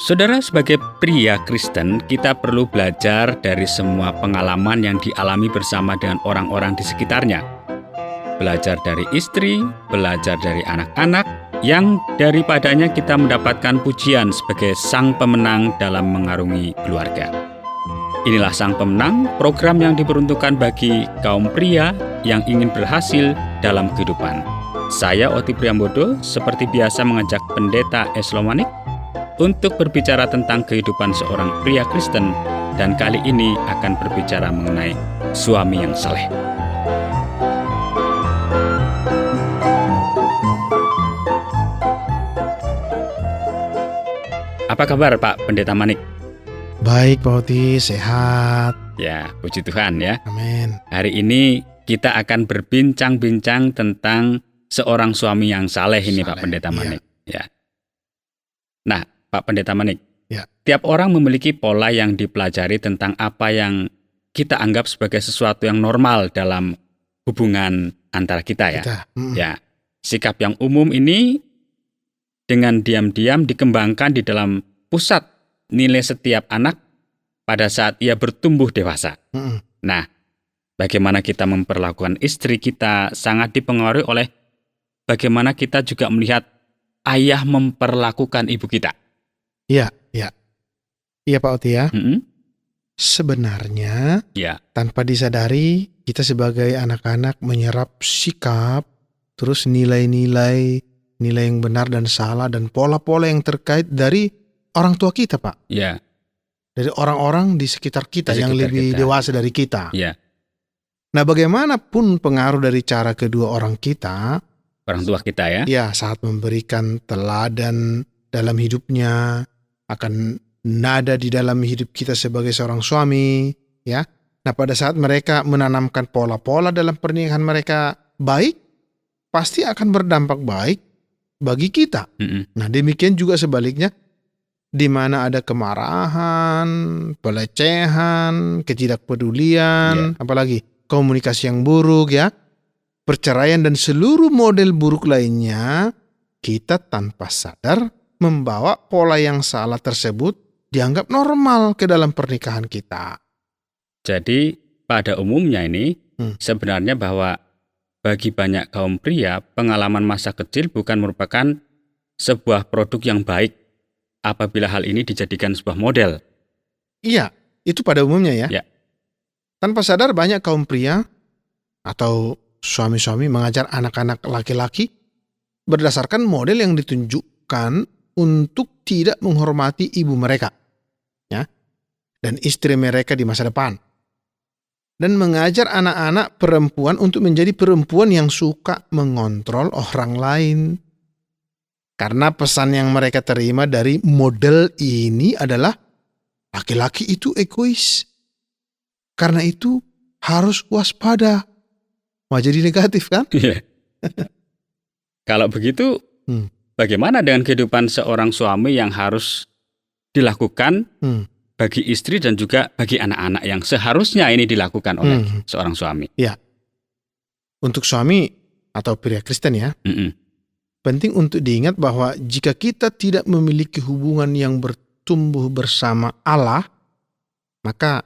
Saudara, sebagai pria Kristen, kita perlu belajar dari semua pengalaman yang dialami bersama dengan orang-orang di sekitarnya. Belajar dari istri, belajar dari anak-anak, yang daripadanya kita mendapatkan pujian sebagai sang pemenang dalam mengarungi keluarga. Inilah Sang Pemenang, program yang diperuntukkan bagi kaum pria yang ingin berhasil dalam kehidupan. Saya Oti Priambodo, seperti biasa mengajak Pendeta Eslomanik untuk berbicara tentang kehidupan seorang pria Kristen, dan kali ini akan berbicara mengenai suami yang saleh. Apa kabar Pak Pendeta Manik? Baik Pak Oti, sehat. Ya, puji Tuhan ya. Amin. Hari ini kita akan berbincang-bincang tentang seorang suami yang saleh ini Pak Pendeta Manik. Ya. Nah, Pak Pendeta Manik, tiap orang memiliki pola yang dipelajari tentang apa yang kita anggap sebagai sesuatu yang normal dalam hubungan antara kita ya. Ya, sikap yang umum ini dengan diam-diam dikembangkan di dalam pusat nilai setiap anak pada saat ia bertumbuh dewasa. Nah, bagaimana kita memperlakukan istri kita sangat dipengaruhi oleh bagaimana kita juga melihat ayah memperlakukan ibu kita. Iya Pak Oti ya. Sebenarnya tanpa disadari kita sebagai anak-anak menyerap sikap, terus nilai-nilai yang benar dan salah dan pola-pola yang terkait dari orang tua kita Pak. Iya. Dari orang-orang di sekitar kita yang lebih dewasa dari kita. Iya. Nah, bagaimanapun pengaruh dari cara kedua orang tua kita ya. Ya, saat memberikan teladan dalam hidupnya, akan nada di dalam hidup kita sebagai seorang suami, ya. Nah, pada saat mereka menanamkan pola-pola dalam pernikahan mereka baik, pasti akan berdampak baik bagi kita. Nah, demikian juga sebaliknya, di mana ada kemarahan, pelecehan, ketidakpedulian, apalagi komunikasi yang buruk, ya, perceraian dan seluruh model buruk lainnya, kita tanpa sadar membawa pola yang salah tersebut dianggap normal ke dalam pernikahan kita. Jadi pada umumnya ini sebenarnya bahwa bagi banyak kaum pria, pengalaman masa kecil bukan merupakan sebuah produk yang baik apabila hal ini dijadikan sebuah model. Iya, itu pada umumnya ya. Tanpa sadar banyak kaum pria atau suami-suami mengajar anak-anak laki-laki berdasarkan model yang ditunjukkan untuk tidak menghormati ibu mereka, ya, dan istri mereka di masa depan, dan mengajar anak-anak perempuan untuk menjadi perempuan yang suka mengontrol orang lain. Karena pesan yang mereka terima dari model ini adalah laki-laki itu egois. Karena itu harus waspada. Wah, jadi negatif kan? Kalau begitu, bagaimana dengan kehidupan seorang suami yang harus dilakukan bagi istri dan juga bagi anak-anak yang seharusnya ini dilakukan oleh seorang suami? Ya, untuk suami atau pria Kristen ya, penting untuk diingat bahwa jika kita tidak memiliki hubungan yang bertumbuh bersama Allah, maka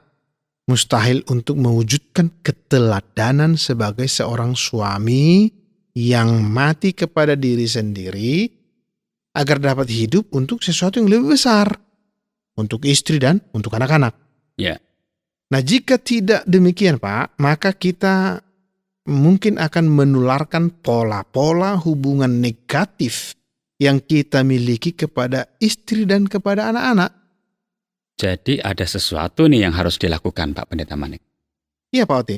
mustahil untuk mewujudkan keteladanan sebagai seorang suami yang mati kepada diri sendiri agar dapat hidup untuk sesuatu yang lebih besar, untuk istri dan untuk anak-anak. Nah, jika tidak demikian Pak, maka kita mungkin akan menularkan pola-pola hubungan negatif yang kita miliki kepada istri dan kepada anak-anak. Jadi ada sesuatu nih yang harus dilakukan Pak Pendeta Manik. Iya Pak Oti.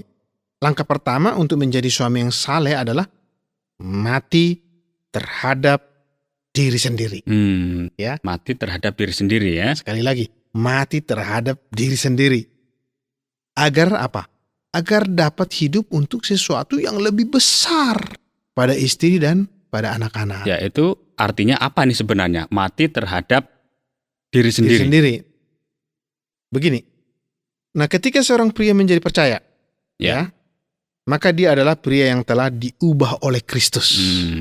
Langkah pertama untuk menjadi suami yang saleh adalah mati terhadap diri sendiri. Ya. Mati terhadap diri sendiri ya. Sekali lagi, mati terhadap diri sendiri. Agar apa? Agar dapat hidup untuk sesuatu yang lebih besar pada istri dan pada anak-anak. Ya, itu artinya apa nih sebenarnya? Mati terhadap diri sendiri. Diri sendiri. Begini. Nah, ketika seorang pria menjadi percaya, ya, maka dia adalah pria yang telah diubah oleh Kristus.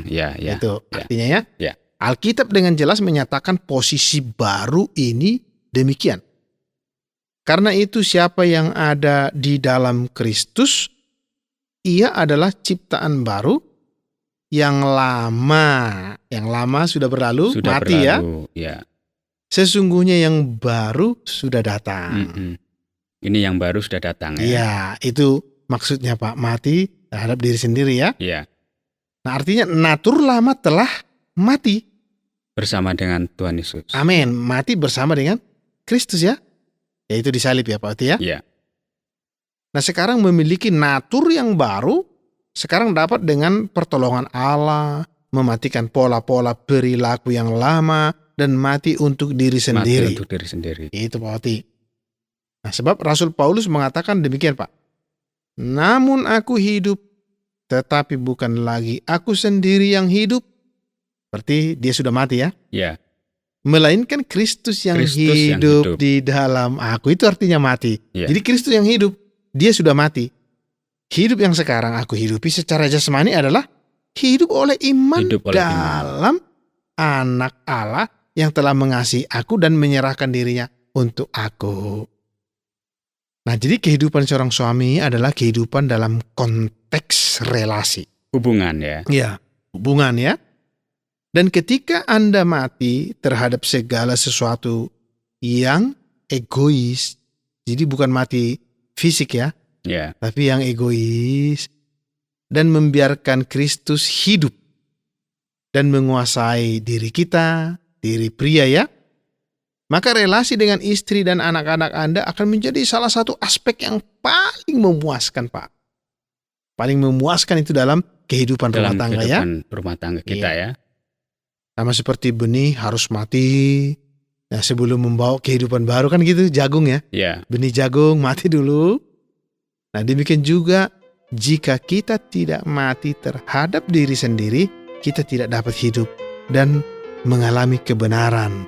Itu artinya ya. Alkitab dengan jelas menyatakan posisi baru ini demikian. Karena itu siapa yang ada di dalam Kristus, ia adalah ciptaan baru. Yang lama sudah berlalu, mati ya. Sesungguhnya yang baru sudah datang. Ini yang baru sudah datang ya. Iya, itu maksudnya Pak, mati terhadap diri sendiri ya. Iya. Nah, artinya natur lama telah mati bersama dengan Tuhan Yesus. Amin, mati bersama dengan Kristus ya. Yaitu disalib ya Pak Oti ya. Iya. Nah, sekarang memiliki natur yang baru, sekarang dapat dengan pertolongan Allah mematikan pola-pola perilaku yang lama dan mati untuk diri sendiri. Mati untuk diri sendiri. Itu Pak Oti. Nah, sebab Rasul Paulus mengatakan demikian Pak. Namun aku hidup, tetapi bukan lagi aku sendiri yang hidup. Berarti dia sudah mati ya? Ya. Melainkan Kristus yang hidup di dalam aku. Itu artinya mati. Ya. Jadi Kristus yang hidup, dia sudah mati. Hidup yang sekarang aku hidupi secara jasmani adalah hidup oleh iman dalam anak Allah yang telah mengasihi aku dan menyerahkan dirinya untuk aku. Nah, jadi kehidupan seorang suami adalah kehidupan dalam konteks relasi. Hubungan ya. Iya, hubungan ya. Dan ketika Anda mati terhadap segala sesuatu yang egois, jadi bukan mati fisik ya, tapi yang egois, dan membiarkan Kristus hidup dan menguasai diri kita, diri pria ya, maka relasi dengan istri dan anak-anak Anda akan menjadi salah satu aspek yang paling memuaskan Pak. Paling memuaskan itu dalam kehidupan rumah tangga ya. Rumah tangga kita ya. Sama seperti benih harus mati. Nah, sebelum membawa kehidupan baru kan gitu, jagung ya. Benih jagung mati dulu. Nah, demikian juga jika kita tidak mati terhadap diri sendiri, kita tidak dapat hidup dan mengalami kebenaran.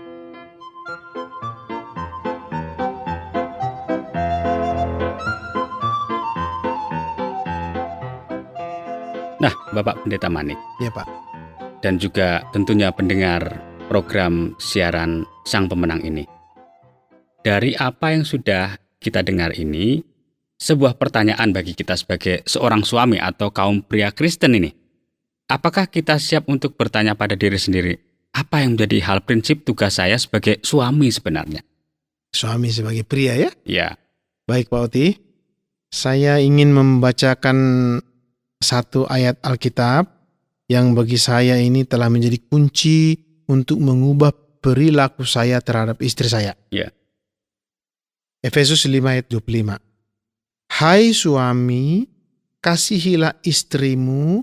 Nah, Bapak Pendeta Manik. Ya, Pak. Dan juga tentunya pendengar program siaran Sang Pemenang ini. Dari apa yang sudah kita dengar ini, sebuah pertanyaan bagi kita sebagai seorang suami atau kaum pria Kristen ini. Apakah kita siap untuk bertanya pada diri sendiri, apa yang menjadi hal prinsip tugas saya sebagai suami sebenarnya? Suami sebagai pria ya? Ya. Baik Pak Oti, saya ingin membacakan satu ayat Alkitab yang bagi saya ini telah menjadi kunci untuk mengubah perilaku saya terhadap istri saya. Ya. Efesus 5 ayat 25. Hai suami, kasihilah istrimu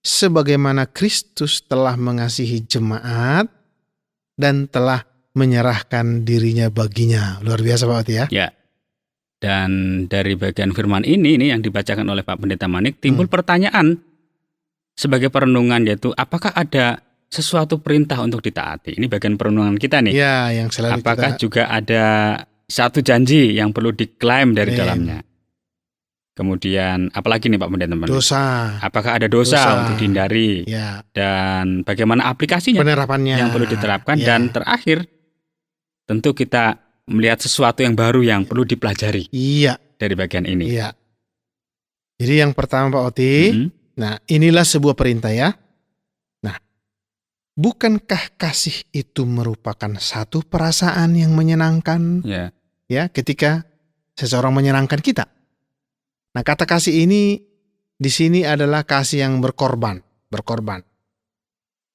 sebagaimana Kristus telah mengasihi jemaat dan telah menyerahkan dirinya baginya. Luar biasa Pak Oti ya. Ya. Dan dari bagian firman ini yang dibacakan oleh Pak Pendeta Manik timbul pertanyaan sebagai perenungan, yaitu apakah ada sesuatu perintah untuk ditaati? Ini bagian perenungan kita nih. Ya, yang selalu apakah juga ada satu janji yang perlu diklaim dari dalamnya? Kemudian apalagi nih Pak Pendeta Manik? Dosa. Apakah ada dosa untuk dihindari? Ya. Dan bagaimana aplikasinya? Penerapannya yang perlu diterapkan. Dan terakhir, tentu kita melihat sesuatu yang baru yang perlu dipelajari. Iya. Dari bagian ini. Iya. Jadi yang pertama Pak Oti, nah inilah sebuah perintah ya. Nah, bukankah kasih itu merupakan satu perasaan yang menyenangkan? Ya, ketika seseorang menyenangkan kita. Nah, kata kasih ini di sini adalah kasih yang berkorban.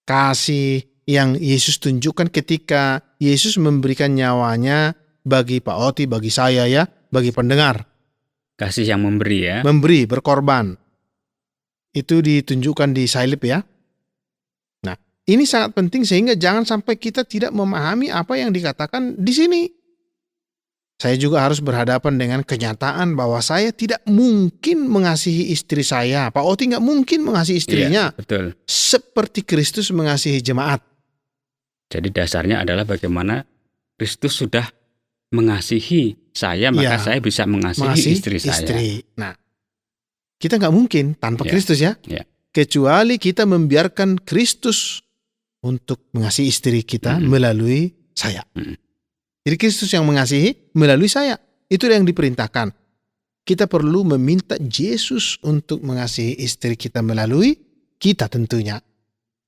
Kasih yang Yesus tunjukkan ketika Yesus memberikan nyawanya bagi Pak Oti, bagi saya ya, bagi pendengar. Kasih yang memberi ya. Memberi, berkorban. Itu ditunjukkan di salib ya. Nah, ini sangat penting sehingga jangan sampai kita tidak memahami apa yang dikatakan di sini. Saya juga harus berhadapan dengan kenyataan bahwa saya tidak mungkin mengasihi istri saya. Pak Oti nggak mungkin mengasihi istrinya. Iya, betul. Seperti Kristus mengasihi jemaat. Jadi dasarnya adalah bagaimana Kristus sudah mengasihi saya, maka saya bisa mengasihi istri saya. Nah, kita nggak mungkin tanpa Kristus ya. Kecuali kita membiarkan Kristus untuk mengasihi istri kita melalui saya. Jadi Kristus yang mengasihi melalui saya. Itu yang diperintahkan. Kita perlu meminta Yesus untuk mengasihi istri kita melalui kita tentunya.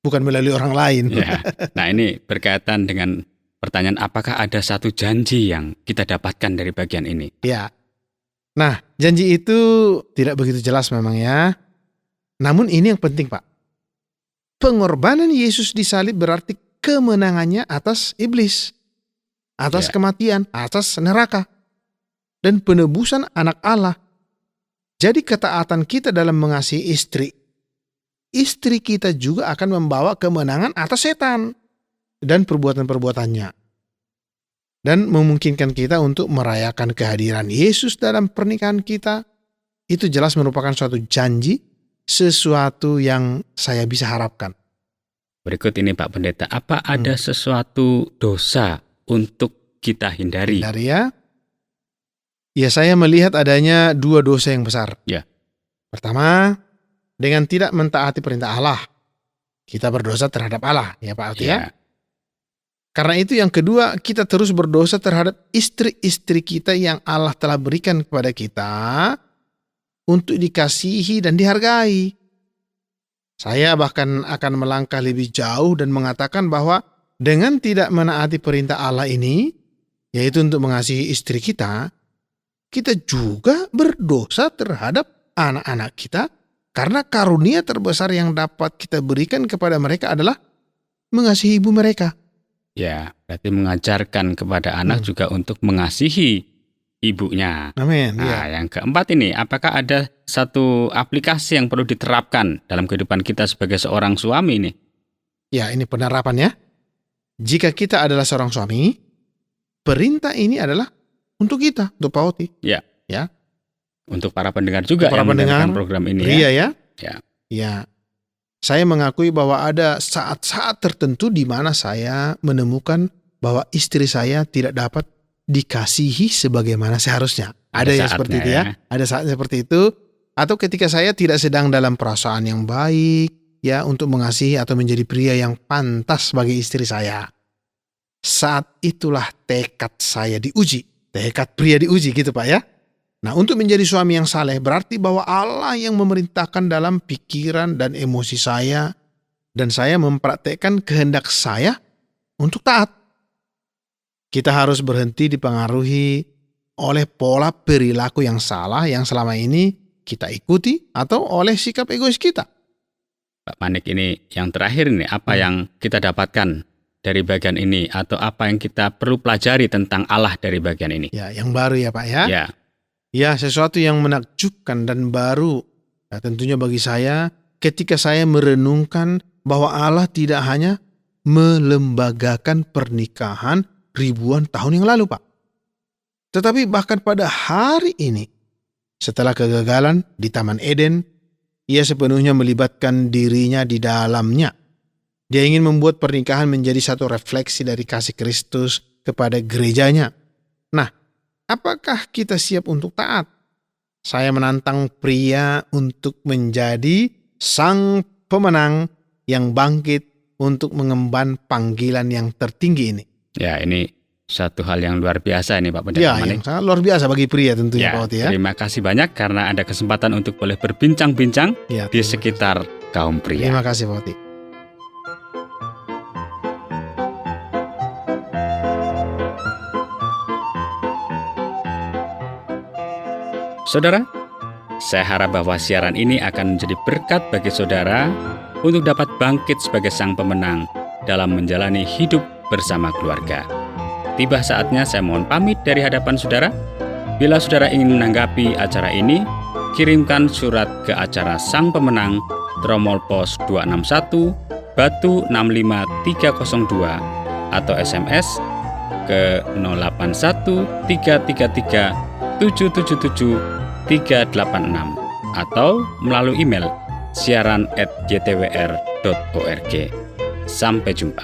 Bukan melalui orang lain. Ya. Nah, ini berkaitan dengan pertanyaan, apakah ada satu janji yang kita dapatkan dari bagian ini? Ya. Nah, janji itu tidak begitu jelas memang ya. Namun ini yang penting, Pak. Pengorbanan Yesus di salib berarti kemenangannya atas iblis, atas kematian, atas neraka, dan penebusan anak Allah. Jadi ketaatan kita dalam mengasihi istri kita juga akan membawa kemenangan atas setan dan perbuatan-perbuatannya. Dan memungkinkan kita untuk merayakan kehadiran Yesus dalam pernikahan kita. Itu jelas merupakan suatu janji, sesuatu yang saya bisa harapkan. Berikut ini Pak Pendeta, apa ada sesuatu dosa untuk kita hindari? Hindari ya. Ya, saya melihat adanya 2 dosa yang besar. Ya. Pertama, dengan tidak mentaati perintah Allah. Kita berdosa terhadap Allah, ya Pak Alti ya. Karena itu yang kedua, kita terus berdosa terhadap istri-istri kita yang Allah telah berikan kepada kita untuk dikasihi dan dihargai. Saya bahkan akan melangkah lebih jauh dan mengatakan bahwa dengan tidak menaati perintah Allah ini, yaitu untuk mengasihi istri kita, kita juga berdosa terhadap anak-anak kita, karena karunia terbesar yang dapat kita berikan kepada mereka adalah mengasihi ibu mereka. Ya, berarti mengajarkan kepada anak juga untuk mengasihi ibunya. Amin. Nah, yang keempat ini, apakah ada satu aplikasi yang perlu diterapkan dalam kehidupan kita sebagai seorang suami ini? Ya, ini penerapannya. Jika kita adalah seorang suami, perintah ini adalah untuk kita, untuk Pak Oti. Ya. Ya. Untuk para pendengar juga para yang pendengar program ini. Pria ya. Ya. Ya. Saya mengakui bahwa ada saat-saat tertentu di mana saya menemukan bahwa istri saya tidak dapat dikasihi sebagaimana seharusnya. Ada yang seperti itu ya. Ada saat seperti itu. Atau ketika saya tidak sedang dalam perasaan yang baik ya untuk mengasihi atau menjadi pria yang pantas bagi istri saya. Saat itulah tekad saya diuji. Tekad pria diuji gitu Pak ya. Nah, untuk menjadi suami yang saleh berarti bahwa Allah yang memerintahkan dalam pikiran dan emosi saya, dan saya mempraktekkan kehendak saya untuk taat. Kita harus berhenti dipengaruhi oleh pola perilaku yang salah yang selama ini kita ikuti atau oleh sikap egois kita. Pak Manik, ini yang terakhir ini, apa yang kita dapatkan dari bagian ini atau apa yang kita perlu pelajari tentang Allah dari bagian ini? Ya, yang baru ya Pak ya. Ya. Ya, sesuatu yang menakjubkan dan baru. Nah, tentunya bagi saya, ketika saya merenungkan bahwa Allah tidak hanya melembagakan pernikahan ribuan tahun yang lalu, Pak. Tetapi bahkan pada hari ini, setelah kegagalan di Taman Eden, ia sepenuhnya melibatkan dirinya di dalamnya. Dia ingin membuat pernikahan menjadi satu refleksi dari kasih Kristus kepada gerejanya. Nah, apakah kita siap untuk taat? Saya menantang pria untuk menjadi sang pemenang yang bangkit untuk mengemban panggilan yang tertinggi ini. Ya, ini satu hal yang luar biasa ini Pak Pendeta Manik. Yang sangat luar biasa bagi pria tentunya Pak Oti ya. Terima kasih banyak karena ada kesempatan untuk boleh berbincang-bincang di sekitar kaum pria. Terima kasih Pak Oti. Saudara, saya harap bahwa siaran ini akan menjadi berkat bagi saudara untuk dapat bangkit sebagai sang pemenang dalam menjalani hidup bersama keluarga. Tiba saatnya saya mohon pamit dari hadapan saudara. Bila saudara ingin menanggapi acara ini, kirimkan surat ke acara Sang Pemenang, Tromol Pos 261, Batu 65302, atau SMS ke 081 333 777 386 atau melalui email siaran@gtwr.org. Sampai jumpa.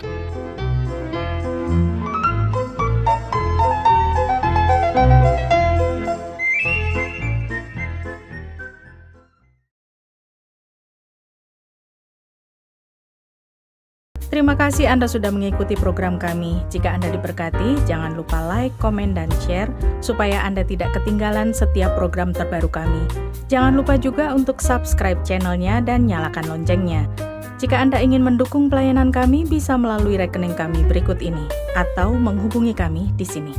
Terima kasih Anda sudah mengikuti program kami. Jika Anda diberkati, jangan lupa like, komen, dan share supaya Anda tidak ketinggalan setiap program terbaru kami. Jangan lupa juga untuk subscribe channelnya dan nyalakan loncengnya. Jika Anda ingin mendukung pelayanan kami, bisa melalui rekening kami berikut ini atau menghubungi kami di sini.